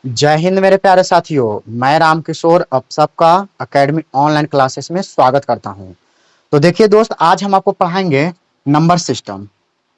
जय हिंद मेरे प्यारे साथियों। मैं रामकिशोर आप सबका एकेडमी ऑनलाइन क्लासेस में स्वागत करता हूं। तो देखिए दोस्त, आज हम आपको पढ़ाएंगे नंबर सिस्टम।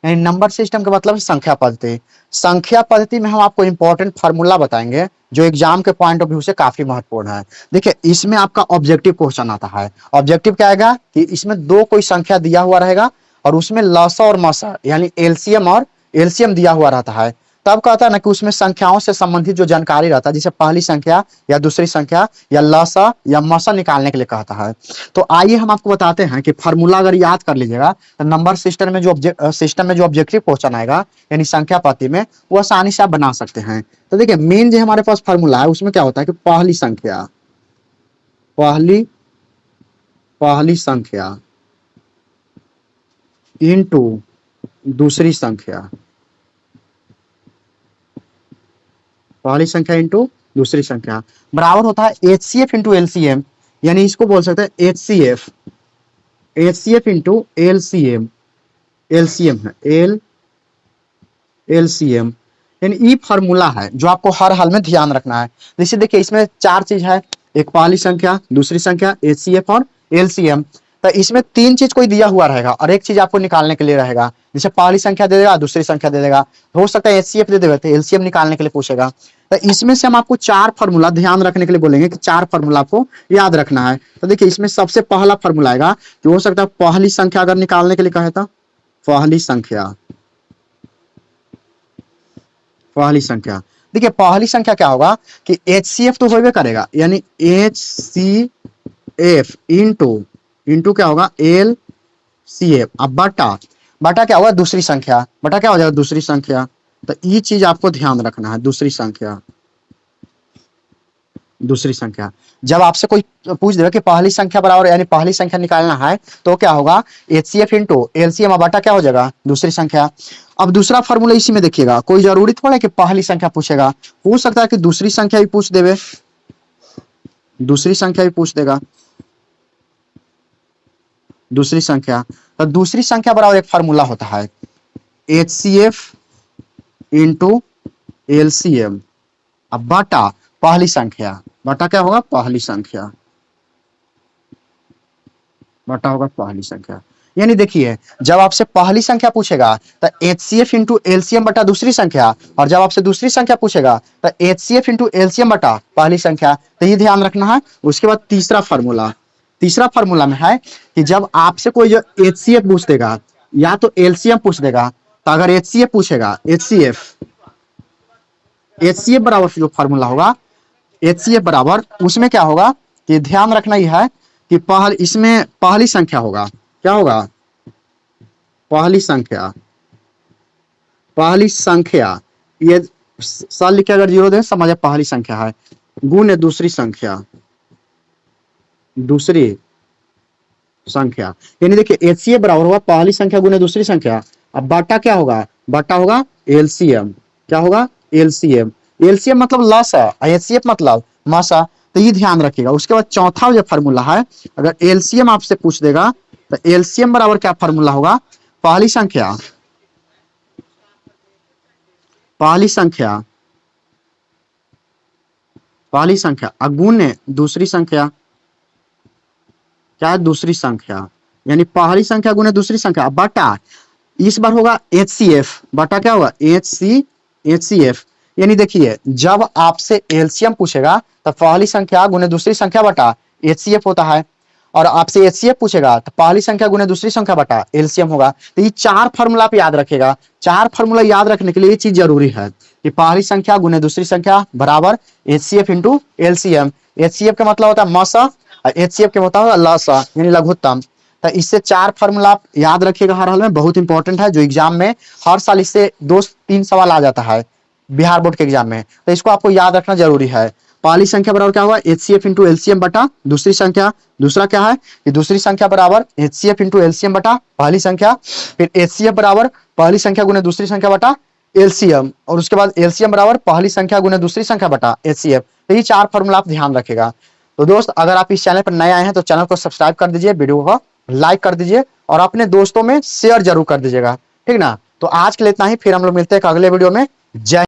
यानी नंबर सिस्टम का मतलब है संख्या पद्धति। संख्या पद्धति में हम आपको इंपॉर्टेंट फार्मूला बताएंगे जो एग्जाम के पॉइंट ऑफ व्यू से काफी महत्वपूर्ण है। देखिए, इसमें आपका ऑब्जेक्टिव क्वेश्चन आता है। ऑब्जेक्टिव क्या आएगा कि इसमें दो कोई संख्या दिया हुआ रहेगा और उसमें लसा और मसा यानी एलसीएम और एलसीएम दिया हुआ रहता है। तब कहता है ना कि उसमें संख्याओं से संबंधित जो जानकारी रहता है, जैसे पहली संख्या या दूसरी संख्या या लसा या मसा निकालने के लिए कहता है। तो आइए हम आपको बताते हैं कि फार्मूला अगर याद कर लीजिएगा तो नंबर सिस्टम में जो ऑब्जेक्टिव क्वेश्चन आएगा यानी संख्या पद्धति में, वो आसानी से आप बना सकते हैं। तो देखिए, मेन जो हमारे पास फार्मूला है उसमें क्या होता है कि पहली पहली संख्या इनटू दूसरी संख्या, पहली संख्या इंटू दूसरी संख्या बराबर होता है एचसीएफ इंटू एलसीएम। यानी इसको बोल सकते हैं एचसीएफ इंटू एलसीएम। एलसीएम है एलसीएम। यानी ये फार्मूला है जो आपको हर हाल में ध्यान रखना है। जैसे देखिए, इसमें चार चीज है, एक पहली संख्या, दूसरी संख्या, एचसीएफ और एलसीएम। तो इसमें तीन चीज कोई दिया हुआ रहेगा और एक चीज आपको निकालने के लिए रहेगा। जैसे पहली संख्या दे देगा, दूसरी संख्या दे देगा, हो सकता है एचसीएफ दे देगा तो एलसीएम निकालने के लिए पूछेगा। तो इसमें से हम आपको चार फार्मूला ध्यान रखने के लिए बोलेंगे कि चार फार्मूला आपको याद रखना है। तो देखिए, इसमें सबसे पहला फार्मूला आएगा कि हो सकता है पहली संख्या अगर निकालने के लिए कहे तो पहली संख्या देखिए, पहली संख्या क्या होगा कि एचसीएफ तो होबे करेगा, यानी एचसीएफ इंटू क्या होगा एलसीएफ। अब बटा क्या होगा दूसरी संख्या, बटा क्या हो जाएगा दूसरी संख्या। तो ये चीज आपको ध्यान रखना है, दूसरी संख्या जब आपसे कोई पूछ देगा कि पहली संख्या बराबर यानी पहली संख्या निकालना है तो क्या होगा एचसीएफ इंटू एलसीएम, बटा क्या हो जाएगा दूसरी संख्या। अब दूसरा फार्मूला इसी में देखिएगा, कोई जरूरी थोड़ा है कि पहली संख्या पूछेगा, हो सकता है कि दूसरी संख्या भी पूछ देवे, दूसरी संख्या भी पूछ देगा दूसरी संख्या। तो दूसरी संख्या बराबर एक फार्मूला होता है एचसीएफ इंटू एलसीएम। अब बटा पहली संख्या, बटा क्या होगा पहली संख्या, बटा होगा पहली संख्या। यानी देखिए, जब आपसे पहली संख्या पूछेगा तो एचसीएफ इंटू एलसीएम बटा दूसरी संख्या, और जब आपसे दूसरी संख्या पूछेगा तो एचसीएफ इंटू एलसीएम बटा पहली संख्या। तो ये ध्यान रखना है। उसके बाद तीसरा फार्मूला में है कि जब आपसे कोई जो एचसीएफ पूछ देगा या तो एलसीएम पूछ देगा, तो अगर एचसीएफ पूछेगा एचसीएफ बराबर जो फार्मूला होगा एचसीएफ बराबर, उसमें क्या होगा कि ध्यान रखना ही है कि इसमें पहली संख्या होगा, क्या होगा पहली संख्या ये साल लिखे अगर जीरो दे समझे पहली संख्या है, गुण दूसरी संख्या। यानी देखिए, एचसीएफ बराबर होगा पहली संख्या गुने दूसरी संख्या। अब बटा क्या होगा, बटा होगा एलसीएम, क्या होगा एलसीएम। एलसीएम मतलब लसा, एचसीएफ मतलब मसा। तो ये ध्यान रखिएगा। उसके बाद चौथा जो फार्मूला है, अगर एलसीएम आपसे पूछ देगा तो एलसीएम बराबर क्या फार्मूला होगा, पहली संख्या गुने दूसरी संख्या, क्या है दूसरी संख्या, यानी पहली संख्या गुने दूसरी संख्या बटा इस बार होगा एचसीएफ, बटा क्या होगा एचसीएफ। यानी देखिए, जब आपसे एलसीएम पूछेगा तो पहली संख्या गुने दूसरी संख्या बटा एचसीएफ होता है, और आपसे एचसीएफ पूछेगा तो पहली संख्या गुने दूसरी संख्या बटा एलसीएम होगा। तो ये चार फार्मूला आप याद रखेगा। चार फार्मूला याद रखने के लिए ये चीज जरूरी है कि पहली संख्या गुने दूसरी संख्या बराबर एचसीएफ इंटू एलसीएम। एचसीएफ का मतलब होता है मसा, एचसीएफ के होता है लसा यानी लघुत्तम। तो इससे चार फार्मूला आप याद रखिएगा हर हाल में, बहुत इंपॉर्टेंट है, जो एग्जाम में हर साल इससे 2-3 सवाल आ जाता है बिहार बोर्ड के एग्जाम में। तो इसको आपको याद रखना जरूरी है। पहली संख्या बराबर क्या होगा एचसीएफ इंटू एलसीएम बटा दूसरी संख्या। दूसरा क्या है कि दूसरी संख्या बराबर एचसीएफ इंटू एलसीएम बटा पहली संख्या। फिर एचसीएफ बराबर पहली संख्या गुने दूसरी संख्या बटा एलसीएम, और उसके बाद एलसीएम बराबर पहली संख्या गुने दूसरी संख्या बटा एचसीएफ। तो ये चार फार्मूला आप ध्यान रखेगा। तो दोस्त, अगर आप इस चैनल पर नए आए हैं तो चैनल को सब्सक्राइब कर दीजिए, वीडियो को लाइक कर दीजिए और अपने दोस्तों में शेयर जरूर कर दीजिएगा, ठीक ना। तो आज के लिए इतना ही, फिर हम लोग मिलते हैं अगले वीडियो में। जय